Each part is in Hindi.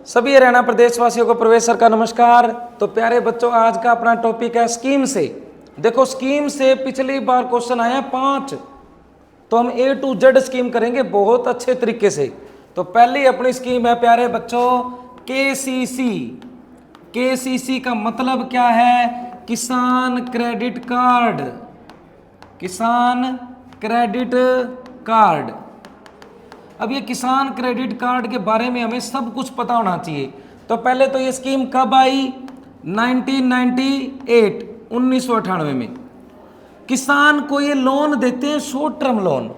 सभी हरियाणा प्रदेश वासियों को प्रवेश सर का नमस्कार। तो प्यारे बच्चों, आज का अपना टॉपिक है स्कीम से। देखो, स्कीम से पिछली बार क्वेश्चन आया 5, तो हम A to Z स्कीम करेंगे बहुत अच्छे तरीके से। तो पहली अपनी स्कीम है प्यारे बच्चों KCC। KCC का मतलब क्या है? किसान क्रेडिट कार्ड। किसान क्रेडिट कार्ड। अब ये किसान क्रेडिट कार्ड के बारे में हमें सब कुछ पता होना चाहिए। तो पहले तो ये स्कीम कब आई? 1998, 1998 में। किसान को ये लोन देते हैं, शॉर्ट टर्म लोन,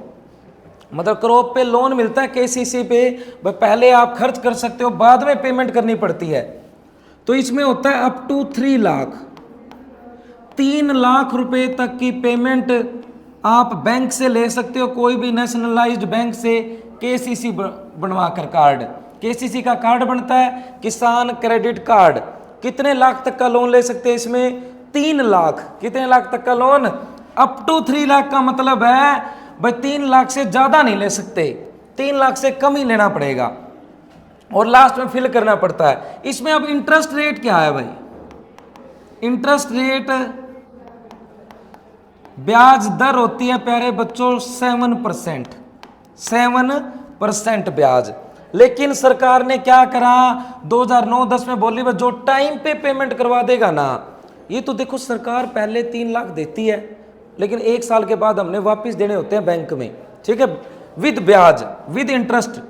मतलब क्रॉप पे लोन मिलता है KCC पे। पहले आप खर्च कर सकते हो, बाद में पेमेंट करनी पड़ती है। तो इसमें होता है अप टू 3 लाख, 3 लाख रुपए तक की पेमेंट आप बैंक से ले सकते हो, कोई भी नेशनलाइज्ड बैंक से KCC बनवाकर कार्ड। KCC का कार्ड बनता है किसान क्रेडिट कार्ड। कितने लाख तक का लोन ले सकते हैं इसमें? 3 लाख। कितने लाख तक का लोन? अप टू 3 लाख का मतलब है भाई 3 लाख से ज्यादा नहीं ले सकते, 3 लाख से कम ही लेना पड़ेगा और लास्ट में फिल करना पड़ता है। इसमें अब इंटरेस्ट रेट क्या है भाई? इंटरेस्ट रेट, ब्याज दर होती है प्यारे बच्चों 7%, 7% ब्याज। लेकिन सरकार ने क्या करा 2009-10 में बोली जो टाइम पे पेमेंट करवा देगा ना, ये तो देखो सरकार पहले 3 लाख देती है, लेकिन 1 साल के बाद हमने वापस देने होते हैं बैंक में, ठीक है, विद ब्याज, विद इंटरेस्ट।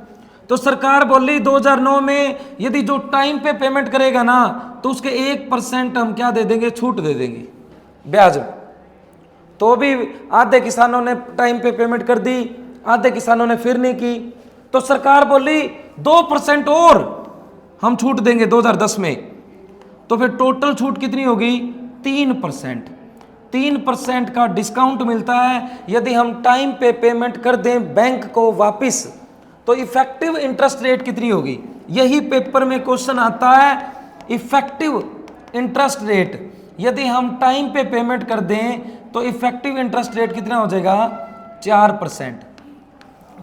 तो सरकार बोली 2009 में यदि जो टाइम पे पेमेंट करेगा ना तो उसके 1% हम क्या दे देंगे? छूट दे देंगे ब्याज। तो भी आधे किसानों ने टाइम पे पेमेंट कर दी, आधे किसानों ने फिर नहीं की। तो सरकार बोली 2% और हम छूट देंगे 2010 में। तो फिर टोटल छूट कितनी होगी? 3%। 3% का डिस्काउंट मिलता है यदि हम टाइम पे पेमेंट कर दें बैंक को वापस। तो इफेक्टिव इंटरेस्ट रेट कितनी होगी? यही पेपर में क्वेश्चन आता है, इफेक्टिव इंटरेस्ट रेट। यदि हम टाइम पे पेमेंट कर दें तो इफेक्टिव इंटरेस्ट रेट कितना हो जाएगा? 4%।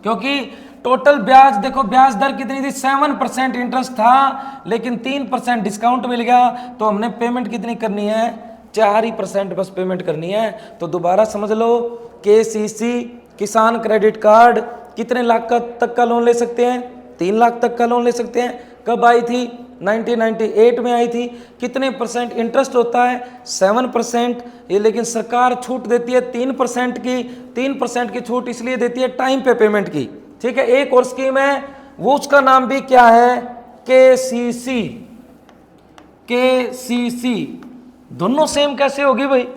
क्योंकि टोटल ब्याज देखो, ब्याज दर कितनी थी? 7% इंटरेस्ट था, लेकिन 3% डिस्काउंट मिल गया। तो हमने पेमेंट कितनी करनी है? 4% बस पेमेंट करनी है। तो दोबारा समझ लो, KCC किसान क्रेडिट कार्ड कितने लाख का तक का लोन ले सकते हैं? 3 लाख तक का लोन ले सकते हैं। कब आई थी? 1998 में आई थी। कितने परसेंट इंटरेस्ट होता है? 7%। ये लेकिन सरकार छूट देती है 3% की। 3% की छूट इसलिए देती है टाइम पे पेमेंट की, ठीक है। एक और स्कीम है, वो उसका नाम भी क्या है? KCC। KCC दोनों सेम कैसे होगी भाई?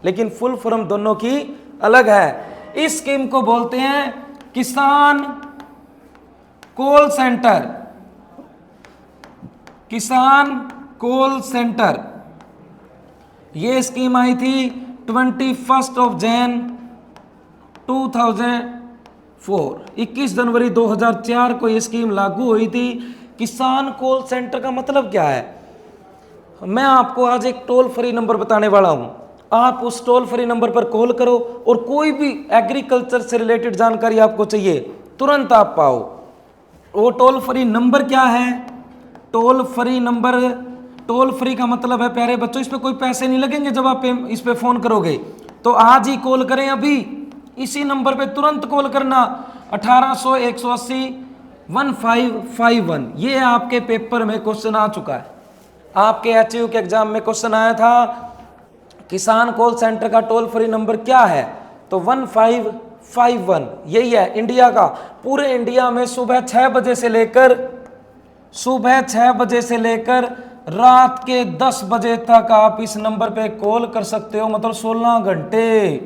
लेकिन फुल फॉर्म दोनों की अलग है। इस स्कीम को बोलते हैं किसान कॉल सेंटर। किसान कॉल सेंटर। ये स्कीम आई थी 21 जनवरी 2004, 21 जनवरी 2004 को ये स्कीम लागू हुई थी। किसान कॉल सेंटर का मतलब क्या है? मैं आपको आज एक टोल फ्री नंबर बताने वाला हूं। आप उस टोल फ्री नंबर पर कॉल करो और कोई भी एग्रीकल्चर से रिलेटेड जानकारी आपको चाहिए, तुरंत आप पाओ। वो टोल फ्री नंबर क्या है? Toll free number, toll free का मतलब है प्यारे बच्चों इस पे कोई पैसे नहीं लगेंगे जब आप इस पे फोन करोगे। तो आज ही कॉल करें, अभी इसी नंबर पे तुरंत कॉल करना, 1800 180 1551। ये आपके पेपर में क्वेश्चन आ चुका है। आपके HU के एग्जाम में क्वेश्चन आया था किसान कॉल सेंटर का टोल फ्री नंबर क्या है? तो 1551 यही है इंडिया का। पूरे इंडिया में सुबह 6 बजे से लेकर रात के 10 बजे तक आप इस नंबर पे कॉल कर सकते हो, मतलब 16 घंटे।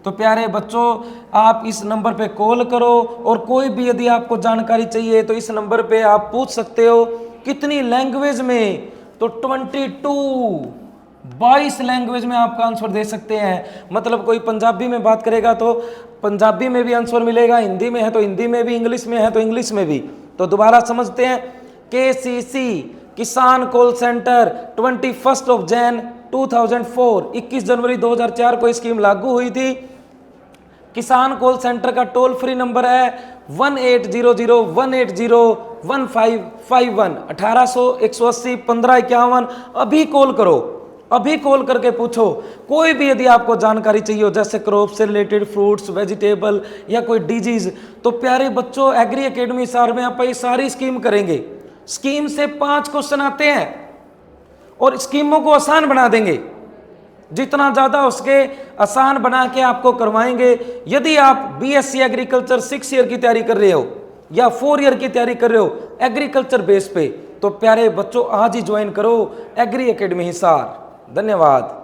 तो प्यारे बच्चों, आप इस नंबर पे कॉल करो और कोई भी यदि आपको जानकारी चाहिए तो इस नंबर पे आप पूछ सकते हो। कितनी लैंग्वेज में? तो 22 लैंग्वेज में आपका आंसर दे सकते हैं। मतलब कोई पंजाबी में बात करेगा तो पंजाबी में भी आंसर मिलेगा, हिंदी में है तो हिंदी में भी, इंग्लिश में है तो इंग्लिश में भी। तो दोबारा समझते हैं, KCC किसान कॉल सेंटर 21 जनवरी 2004, 21 जनवरी 2004 को स्कीम लागू हुई थी। किसान कॉल सेंटर का टोल फ्री नंबर है 1800-180-1551 1800-180-1551। अभी कॉल करो, अभी कॉल करके पूछो। कोई भी यदि आपको जानकारी चाहिए हो, जैसे क्रॉप से रिलेटेड, फ्रूट्स, वेजिटेबल या कोई डिजीज, तो प्यारे बच्चों एग्री एकेडमी हिसार में आप ये सारी स्कीम करेंगे। स्कीम से 5 क्वेश्चन आते हैं और स्कीमों को आसान बना देंगे, जितना ज़्यादा उसके आसान बना के आपको करवाएंगे। यदि आप बीएससी एग्रीकल्चर 6 ईयर की तैयारी कर रहे हो या 4 ईयर की तैयारी कर रहे हो एग्रीकल्चर बेस पे, तो प्यारे बच्चों आज ही ज्वाइन करो एग्री एकेडमी हिसार। धन्यवाद।